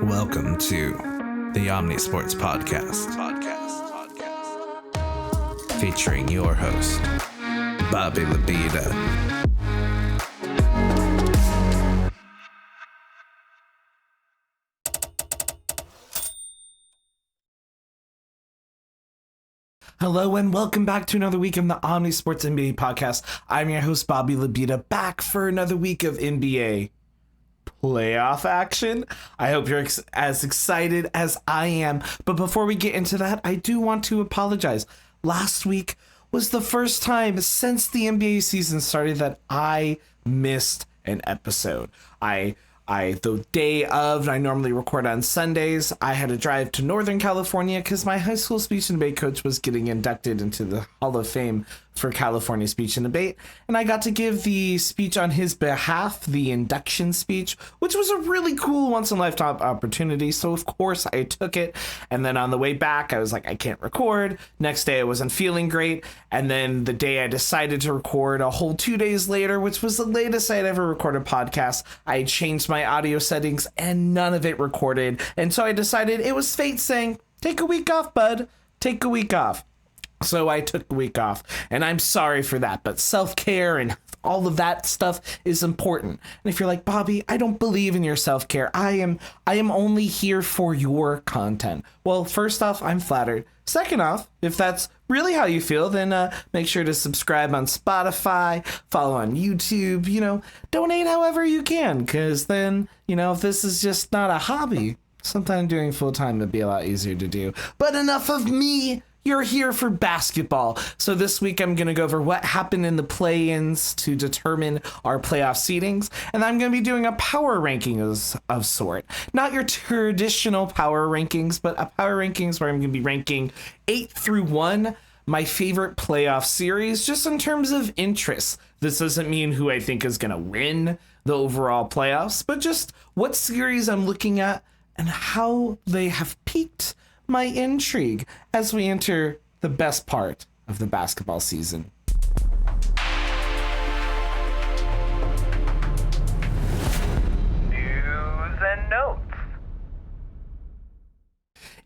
Welcome to the Omni Sports Podcast. Featuring your host, Bobby Labita. Hello and welcome back to another week of the Omni Sports NBA Podcast. I'm your host, Bobby Labita, back for another week of NBA playoff action. I hope you're as excited as I am. But before we get into that, I do want to apologize. Last week was the first time since the NBA season started that I missed an episode. The day of, I normally record on Sundays. I had to drive to Northern California because my high school speech and debate coach was getting inducted into the Hall of Fame for California speech and debate. And I got to give the speech on his behalf, the induction speech, which was a really cool once in a lifetime opportunity. So of course I took it. And then on the way back, I was like, I can't record. Next day I wasn't feeling great. And then the day I decided to record, a whole 2 days later, which was the latest I'd ever recorded a podcast, I changed my audio settings and none of it recorded. And so I decided it was fate saying, take a week off, bud. Take a week off. So I took a week off, and I'm sorry for that, but self-care and all of that stuff is important. And if you're like, Bobby, I don't believe in your self-care. I am only here for your content. Well, first off, I'm flattered. Second off, if that's really how you feel, then make sure to subscribe on Spotify, follow on YouTube, donate however you can, because then, if this is just not a hobby, sometime doing full-time would be a lot easier to do. But enough of me. You're here for basketball. So this week I'm going to go over what happened in the play-ins to determine our playoff seedings. And I'm going to be doing a power ranking of sort. Not your traditional power rankings, but a power rankings where I'm going to be ranking 8 through 1, my favorite playoff series, just in terms of interest. This doesn't mean who I think is going to win the overall playoffs, but just what series I'm looking at and how they have peaked my intrigue as we enter the best part of the basketball season. News and notes.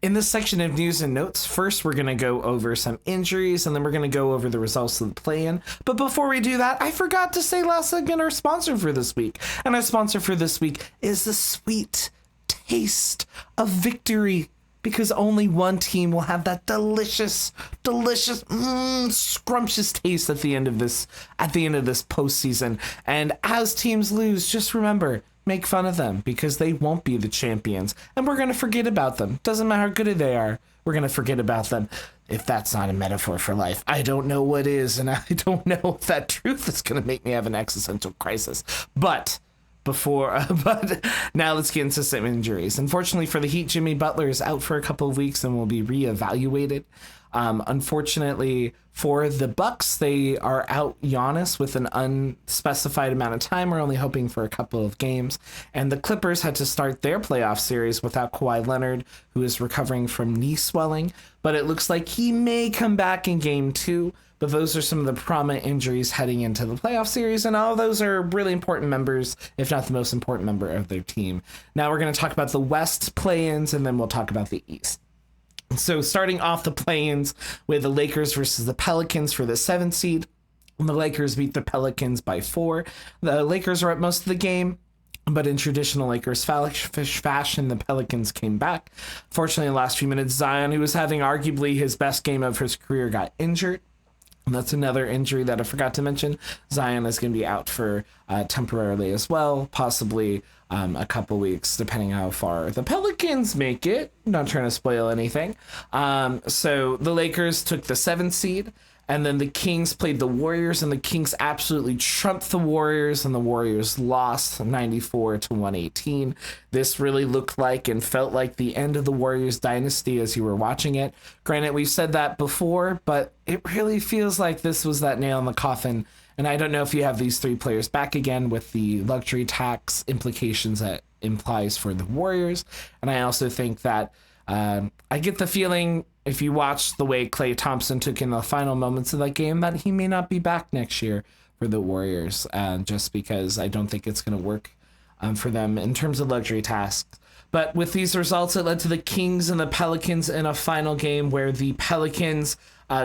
In this section of news and notes, first we're going to go over some injuries and then we're going to go over the results of the play-in. But before we do that, I forgot to say last second our sponsor for this week. And our sponsor for this week is the sweet taste of victory. Because only one team will have that delicious, scrumptious taste at the end of this postseason. And as teams lose, just remember, make fun of them because they won't be the champions. And we're going to forget about them. Doesn't matter how good they are. We're going to forget about them. If that's not a metaphor for life, I don't know what is. And I don't know if that truth is going to make me have an existential crisis. But now let's get into some injuries. Unfortunately for the Heat, Jimmy Butler is out for a couple of weeks and will be reevaluated. Unfortunately for the Bucks, they are out Giannis with an unspecified amount of time. We're only hoping for a couple of games. And the Clippers had to start their playoff series without Kawhi Leonard, who is recovering from knee swelling. But it looks like he may come back in game 2. But those are some of the prominent injuries heading into the playoff series, and all of those are really important members, if not the most important member of their team. Now we're going to talk about the West play-ins, and then we'll talk about the East. So starting off the play-ins with the Lakers versus the Pelicans for the 7th seed. The Lakers beat the Pelicans by 4. The Lakers are up most of the game. But in traditional Lakers fashion, the Pelicans came back. Fortunately, in the last few minutes, Zion, who was having arguably his best game of his career, got injured. And that's another injury that I forgot to mention. Zion is going to be out for temporarily as well, possibly a couple weeks, depending how far the Pelicans make it. Not trying to spoil anything. So the Lakers took the 7th seed, and then the Kings played the Warriors, and the Kings absolutely trumped the Warriors, and the Warriors lost 94-118. This really looked like and felt like the end of the Warriors dynasty as you were watching it. Granted, we've said that before, but it really feels like this was that nail in the coffin. And I don't know if you have these 3 players back again with the luxury tax implications that implies for the Warriors. And I also think that I get the feeling, if you watch the way Klay Thompson took in the final moments of that game, that he may not be back next year for the Warriors, just because I don't think it's going to work for them in terms of luxury tasks. But with these results, it led to the Kings and the Pelicans in a final game where the Pelicans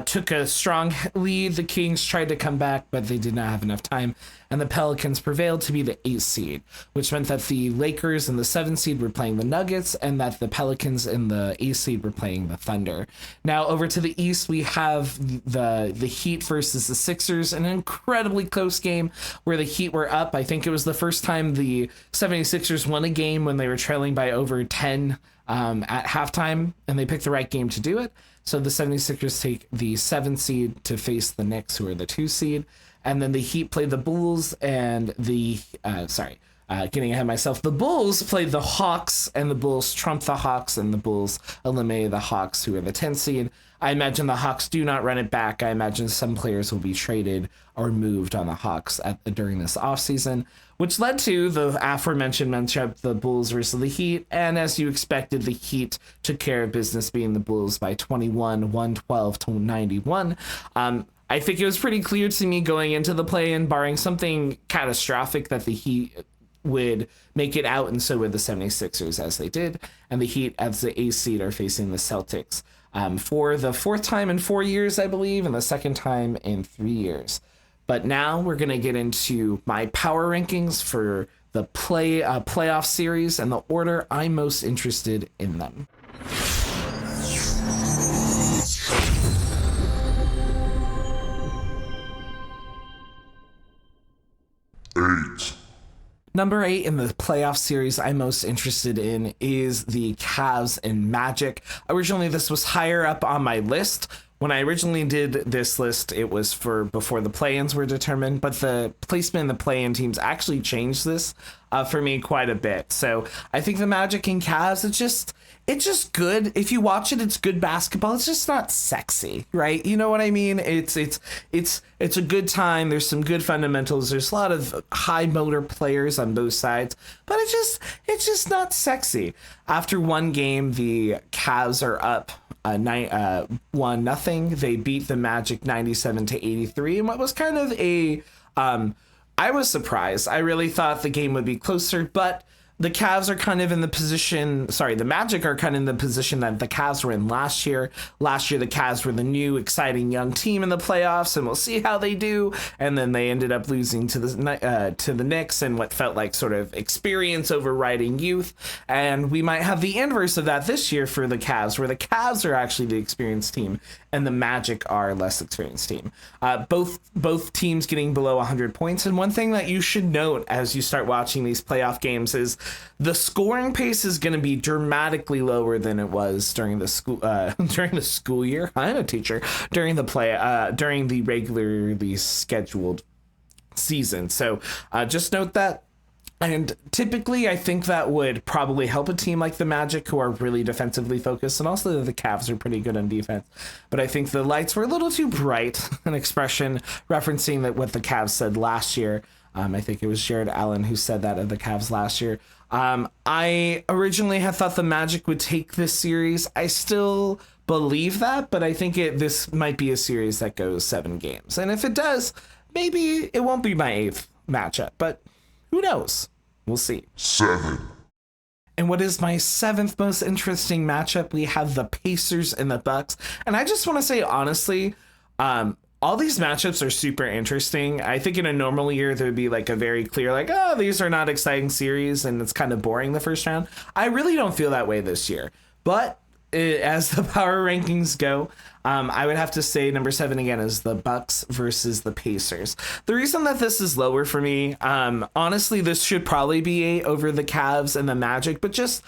took a strong lead. The Kings tried to come back, but they did not have enough time. And the Pelicans prevailed to be the 8th seed, which meant that the Lakers and the 7th seed were playing the Nuggets and that the Pelicans and the 8th seed were playing the Thunder. Now over to the East, we have the Heat versus the Sixers, an incredibly close game where the Heat were up. I think it was the first time the 76ers won a game when they were trailing by over 10 at halftime, and they picked the right game to do it. So the 76ers take the 7th seed to face the Knicks, who are the 2 seed. And then the Heat played the Bulls and getting ahead of myself. The Bulls played the Hawks, and the Bulls trumped the Hawks, and the Bulls eliminated the Hawks, who are the 10th seed. I imagine the Hawks do not run it back. I imagine some players will be traded or moved on the Hawks during this offseason, which led to the aforementioned matchup, the Bulls versus the Heat. And as you expected, the Heat took care of business, beating the Bulls by 21, 112 to 91. I think it was pretty clear to me going into the play-in, barring something catastrophic, that the Heat would make it out, and so would the 76ers, as they did. And the Heat, as the 8th seed, are facing the Celtics for the 4th time in 4 years, I believe, and the 2nd time in 3 years. But now we're going to get into my power rankings for the playoff series and the order I'm most interested in them. Number 8 in the playoff series I'm most interested in is the Cavs and Magic. Originally, this was higher up on my list. When I originally did this list, it was for before the play-ins were determined, but the placement in the play-in teams actually changed this for me quite a bit. So I think the Magic and Cavs, it's just good. If you watch it, it's good basketball. It's just not sexy, right? You know what I mean? It's a good time. There's some good fundamentals. There's a lot of high motor players on both sides, but it's just not sexy. After one game, the Cavs are up 1-0. They beat the Magic 97 to 83, and what was kind of I was surprised. I really thought the game would be closer, but the Cavs are kind of in the position, the Magic are kind of in the position that the Cavs were in last year. Last year, the Cavs were the new, exciting young team in the playoffs, and we'll see how they do. And then they ended up losing to the Knicks in what felt like sort of experience overriding youth. And we might have the inverse of that this year for the Cavs, where the Cavs are actually the experienced team and the Magic are a less experienced team. Both teams getting below 100 points. And one thing that you should note as you start watching these playoff games is the scoring pace is going to be dramatically lower than it was during the school year. I'm a teacher. During the regularly scheduled season. So just note that. And typically, I think that would probably help a team like the Magic, who are really defensively focused, and also the Cavs are pretty good on defense. But I think the lights were a little too bright, an expression referencing what the Cavs said last year. I think it was Jared Allen who said that of the Cavs last year. I originally had thought the Magic would take this series. I still believe that, but I think this might be a series that goes 7 games. And if it does, maybe it won't be my 8th matchup, but who knows? We'll see. 7. And what is my 7th most interesting matchup? We have the Pacers and the Bucks. And I just want to say, honestly, all these matchups are super interesting. I think in a normal year, there would be like a very clear, like, oh, these are not exciting series, and it's kind of boring the first round. I really don't feel that way this year. But as the power rankings go, I would have to say number 7 again is the Bucks versus the Pacers. The reason that this is lower for me, honestly, this should probably be 8 over the Cavs and the Magic, but just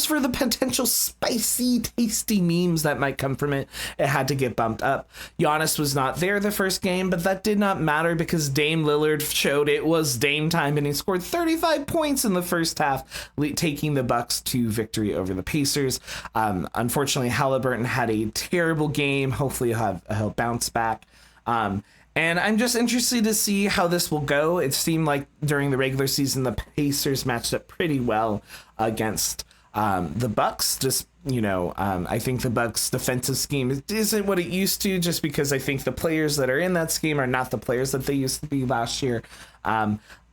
for the potential spicy, tasty memes that might come from it, it had to get bumped up. Giannis was not there the first game, but that did not matter because Dame Lillard showed it was Dame time, and he scored 35 points in the first half, taking the Bucks to victory over the Pacers. Unfortunately, Halliburton had a terrible game. Hopefully he'll bounce back. And I'm just interested to see how this will go. It seemed like during the regular season, the Pacers matched up pretty well against the Bucks. I think the Bucks defensive scheme isn't what it used to, just because I think the players that are in that scheme are not the players that they used to be last year.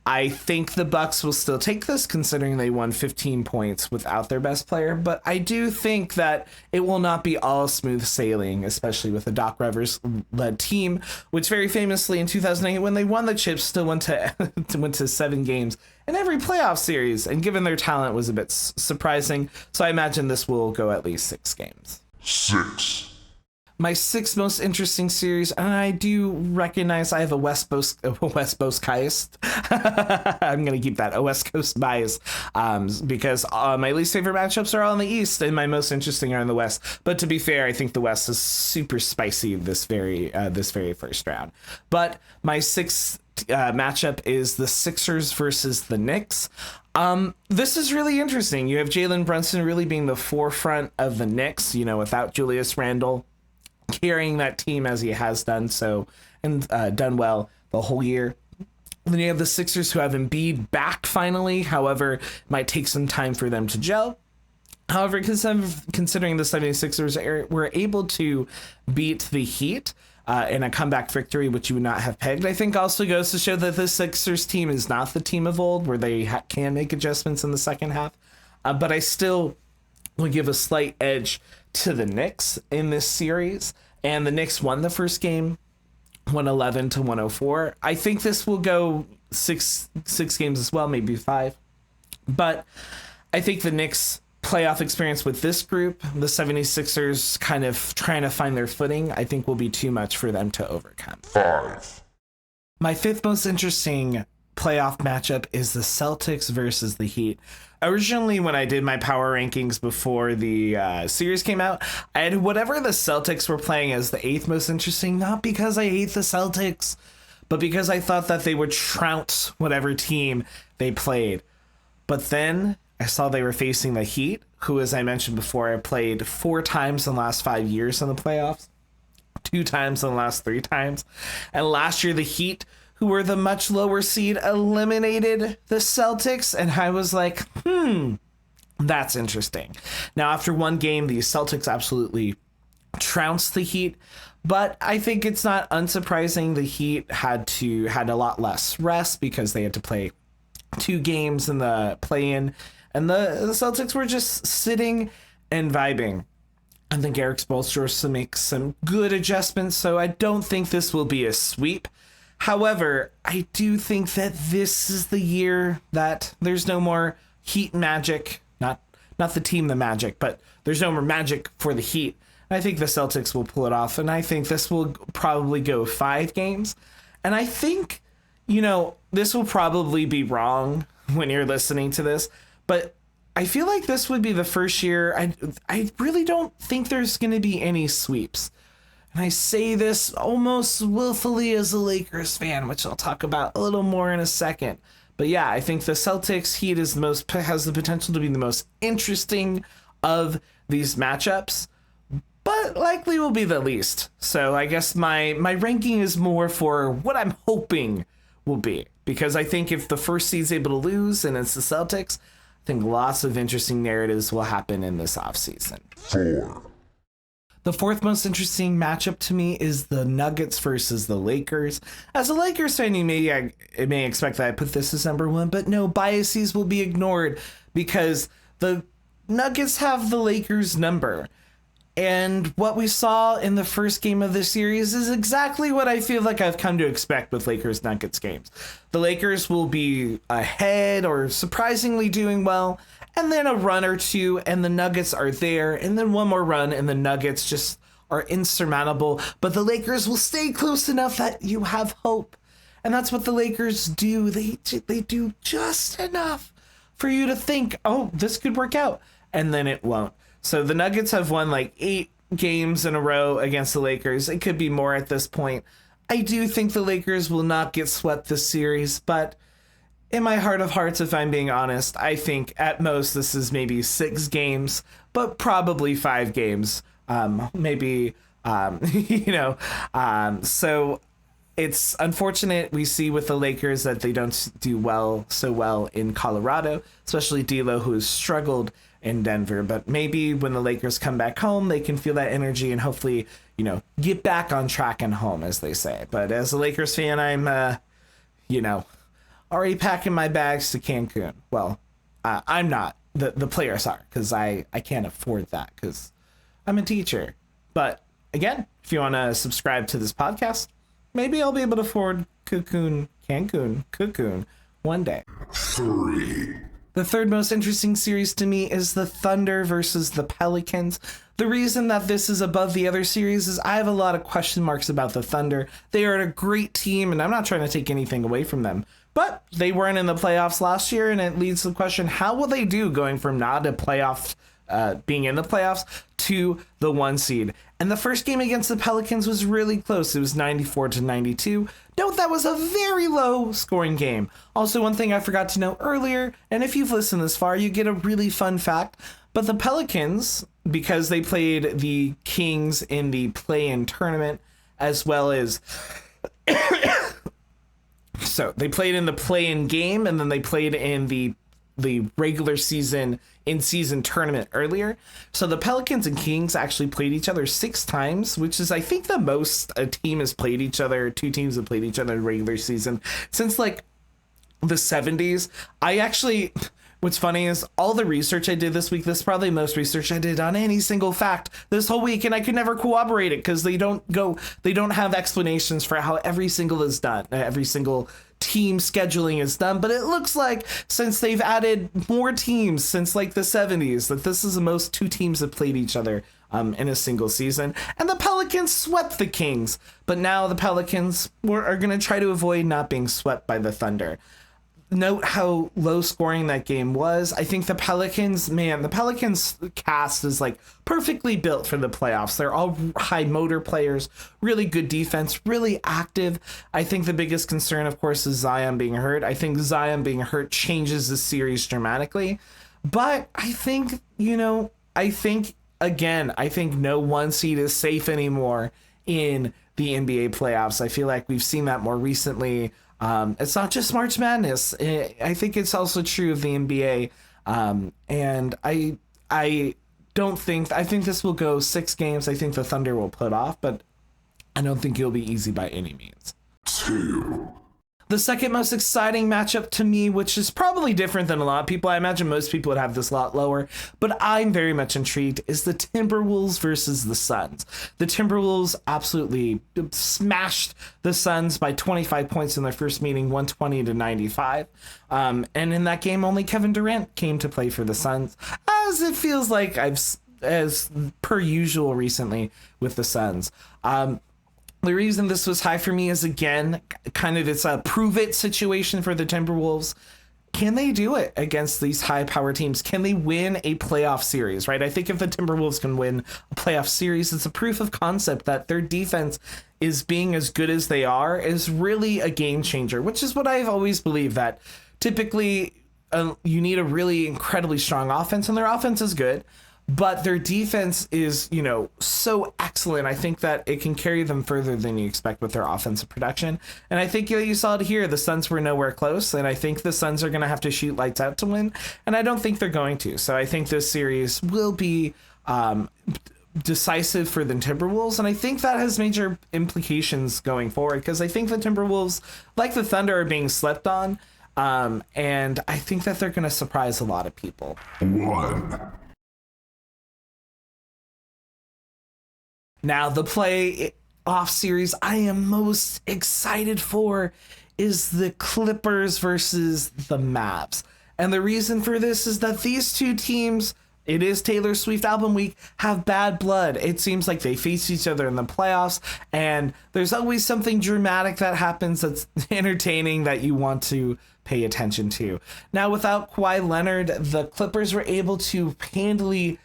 I think the Bucks will still take this, considering they won 15 points without their best player. But I do think that it will not be all smooth sailing, especially with the Doc Rivers-led team, which very famously in 2008, when they won the chips, still went to went to 7 games in every playoff series. And given their talent, was a bit surprising. So I imagine this will go at least 6 games. 6. My 6th most interesting series, and I do recognize I have a West Coast bias. I'm going to keep that, a West Coast bias, because my least favorite matchups are all in the East, and my most interesting are in the West. But to be fair, I think the West is super spicy this very first round. But my 6th matchup is the Sixers versus the Knicks. This is really interesting. You have Jalen Brunson really being the forefront of the Knicks, without Julius Randle, carrying that team as he has done so and done well the whole year. Then you have the Sixers, who have Embiid back finally. However, it might take some time for them to gel. However, considering the 76ers were able to beat the Heat in a comeback victory, which you would not have pegged, I think also goes to show that the Sixers team is not the team of old, where they can make adjustments in the second half. But I still will give a slight edge to the Knicks in this series, and the Knicks won the first game 111-104. I think this will go six games as well, maybe 5, but I think the Knicks playoff experience with this group, the 76ers kind of trying to find their footing, I think will be too much for them to overcome. 5. My 5th most interesting playoff matchup is the Celtics versus the Heat. Originally, when I did my power rankings before the series came out, I had whatever the Celtics were playing as the 8th most interesting, not because I hate the Celtics, but because I thought that they would trounce whatever team they played. But then I saw they were facing the Heat, who, as I mentioned before, have played 4 times in the last 5 years in the playoffs, 2 times in the last 3 times. And last year, the Heat, who were the much lower seed, eliminated the Celtics. And I was like, that's interesting. Now, after one game, the Celtics absolutely trounced the Heat. But I think it's not unsurprising the Heat had a lot less rest because they had to play 2 games in the play-in. And the Celtics were just sitting and vibing. I think Eric Spoelstra makes some good adjustments, so I don't think this will be a sweep. However, I do think that this is the year that there's no more Heat magic, not the team, the Magic, but there's no more magic for the Heat. I think the Celtics will pull it off, and I think this will probably go 5 games. And I think, this will probably be wrong when you're listening to this, but I feel like this would be the first year. I really don't think there's going to be any sweeps. And I say this almost willfully as a Lakers fan, which I'll talk about a little more in a second. But yeah, I think the Celtics Heat has the potential to be the most interesting of these matchups, but likely will be the least. So I guess my ranking is more for what I'm hoping will be, because I think if the first seed's able to lose and it's the Celtics, I think lots of interesting narratives will happen in this offseason. 4. The 4th most interesting matchup to me is the Nuggets versus the Lakers. As a Lakers fan, you may expect that I put this as number 1, but no, biases will be ignored because the Nuggets have the Lakers number. And what we saw in the first game of the series is exactly what I feel like I've come to expect with Lakers Nuggets games. The Lakers will be ahead or surprisingly doing well, and then a run or 2, and the Nuggets are there, and then one more run, and the Nuggets just are insurmountable. But the Lakers will stay close enough that you have hope. And that's what the Lakers do. They do just enough for you to think, oh, this could work out, and then it won't. So the Nuggets have won like 8 games in a row against the Lakers. It could be more at this point. I do think the Lakers will not get swept this series, but in my heart of hearts, if I'm being honest, I think at most this is maybe 6 games, but probably 5 games. So it's unfortunate we see with the Lakers that they don't do so well in Colorado, especially D'Lo, who has struggled in Denver. But maybe when the Lakers come back home, they can feel that energy and hopefully, get back on track and home, as they say. But as a Lakers fan, I'm, already packing my bags to Cancun. Well, I'm not. The players are, because I can't afford that because I'm a teacher. But again, if you want to subscribe to this podcast, maybe I'll be able to afford Cancun one day. 3, The third most interesting series to me is the Thunder versus the Pelicans. The reason that this is above the other series is I have a lot of question marks about the Thunder. They are a great team, and I'm not trying to take anything away from them. But they weren't in the playoffs last year, and it leads to the question, how will they do going from not a playoff, being in the playoffs to the 1 seed? And the first game against the Pelicans was really close. It was 94-92. Note that was a very low scoring game. Also, one thing I forgot to note earlier, and if you've listened this far, you get a really fun fact. But the Pelicans, because they played the Kings in the play-in tournament, as well as... So they played in the play-in game, and then they played in the regular season in-season tournament earlier. So the Pelicans and Kings actually played each other 6 times, which is, I think, the most a team has played each other, 2 teams have played each other in regular season since, like, the 70s. What's funny is all the research I did this week, this is probably the most research I did on any single fact this whole week, and I could never corroborate it because they don't have explanations for how every single team scheduling is done. But it looks like since they've added more teams since like the 70s, that this is the most 2 teams have played each other in a single season. And the Pelicans swept the Kings, but now the Pelicans are going to try to avoid not being swept by the Thunder. Note how low scoring that game was. I think the Pelicans cast is like perfectly built for the playoffs. They're all high motor players, really good defense, really active. I think the biggest concern, of course, is Zion being hurt. I think Zion being hurt changes the series dramatically. But I think, no 1 seed is safe anymore in the NBA playoffs. I feel like we've seen that more recently. It's not just March Madness. I think it's also true of the NBA. And I think this will go 6 games. I think the Thunder will put off, but I don't think it'll be easy by any means. 2, The second most exciting matchup to me, which is probably different than a lot of people, I imagine most people would have this a lot lower, but I'm very much intrigued, is the Timberwolves versus the Suns. The Timberwolves absolutely smashed the Suns by 25 points in their first meeting, 120-95. And in that game, only Kevin Durant came to play for the Suns, as it feels like as per usual recently with the Suns. The reason this was high for me is, again, kind of it's a prove-it situation for the Timberwolves. Can they do it against these high-power teams? Can they win a playoff series, right? I think if the Timberwolves can win a playoff series, it's a proof of concept that their defense is being as good as they are is really a game changer, which is what I've always believed, that typically you need a really incredibly strong offense, and their offense is good. But their defense is, so excellent. I think that it can carry them further than you expect with their offensive production. And I think you saw it here. The Suns were nowhere close. And I think the Suns are going to have to shoot lights out to win. And I don't think they're going to. So I think this series will be decisive for the Timberwolves. And I think that has major implications going forward, because I think the Timberwolves, like the Thunder, are being slept on. And I think that they're going to surprise a lot of people. 1, Now, the playoff series I am most excited for is the Clippers versus the Mavs. And the reason for this is that these 2 teams, it is Taylor Swift album week, have bad blood. It seems like they face each other in the playoffs, and there's always something dramatic that happens that's entertaining that you want to pay attention to. Now, without Kawhi Leonard, the Clippers were able to handily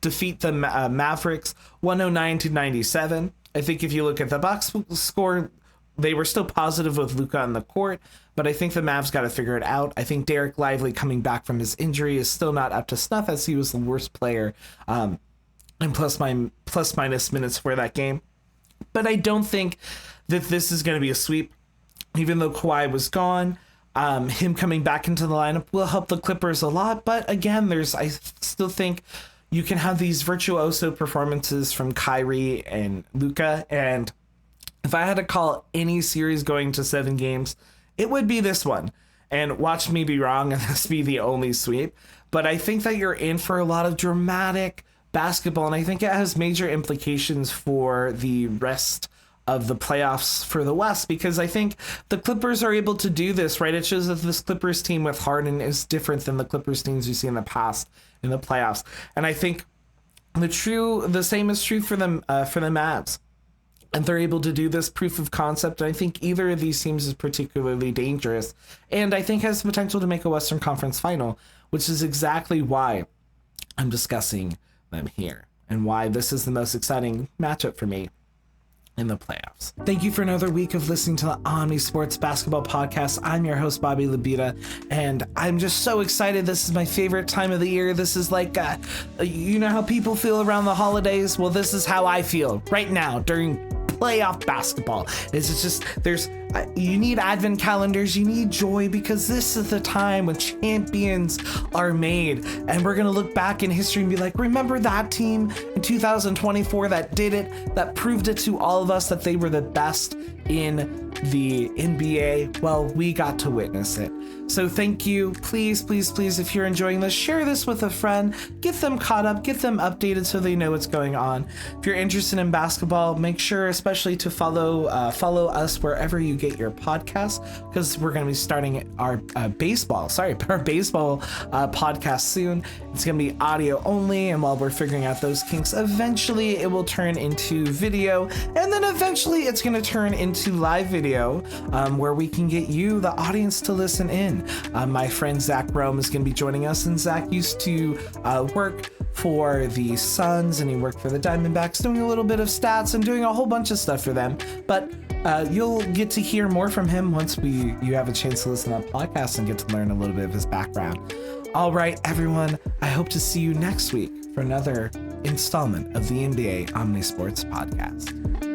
defeat the Mavericks 109-97. I think if you look at the box score, they were still positive with Luka on the court, but I think the Mavs got to figure it out. I think Derek Lively coming back from his injury is still not up to snuff, as he was the worst player in plus minus minutes for that game. But I don't think that this is going to be a sweep, even though Kawhi was gone. Him coming back into the lineup will help the Clippers a lot. But again, I still think you can have these virtuoso performances from Kyrie and Luka. And if I had to call any series going to 7 games, it would be this one. And watch me be wrong and this be the only sweep. But I think that you're in for a lot of dramatic basketball, and I think it has major implications for the rest of the playoffs for the West, because I think the Clippers are able to do this, right? It shows that this Clippers team with Harden is different than the Clippers teams we see in the past in the playoffs. And I think the same is true for them, for the Mavs. And they're able to do this proof of concept. And I think either of these teams is particularly dangerous, and I think has the potential to make a Western Conference final, which is exactly why I'm discussing them here and why this is the most exciting matchup for me in the playoffs. Thank you for another week of listening to the Omni Sports Basketball Podcast. I'm your host, Bobby Labita, and I'm just so excited. This is my favorite time of the year. This is like, you know how people feel around the holidays? Well, this is how I feel right now during playoff basketball. It's just, you need advent calendars, you need joy, because this is the time when champions are made, and we're gonna look back in history and be like, remember that team in 2024 that did it, that proved it to all of us that they were the best in the NBA? Well, we got to witness it. So thank you. Please, please, please, if you're enjoying this, share this with a friend, get them caught up, get them updated so they know what's going on. If you're interested in basketball, make sure especially to follow us wherever you get your podcasts, because we're going to be starting our baseball podcast soon. It's going to be audio only, and while we're figuring out those kinks, eventually it will turn into video, and then eventually it's going to turn into live video, where we can get you, the audience, to listen in. My friend Zach Rome is going to be joining us, and Zach used to work for the Suns, and he worked for the Diamondbacks, doing a little bit of stats and doing a whole bunch of stuff for them. But you'll get to hear more from him once you have a chance to listen to the podcast and get to learn a little bit of his background. All right, everyone, I hope to see you next week for another installment of the NBA Omni Sports Podcast.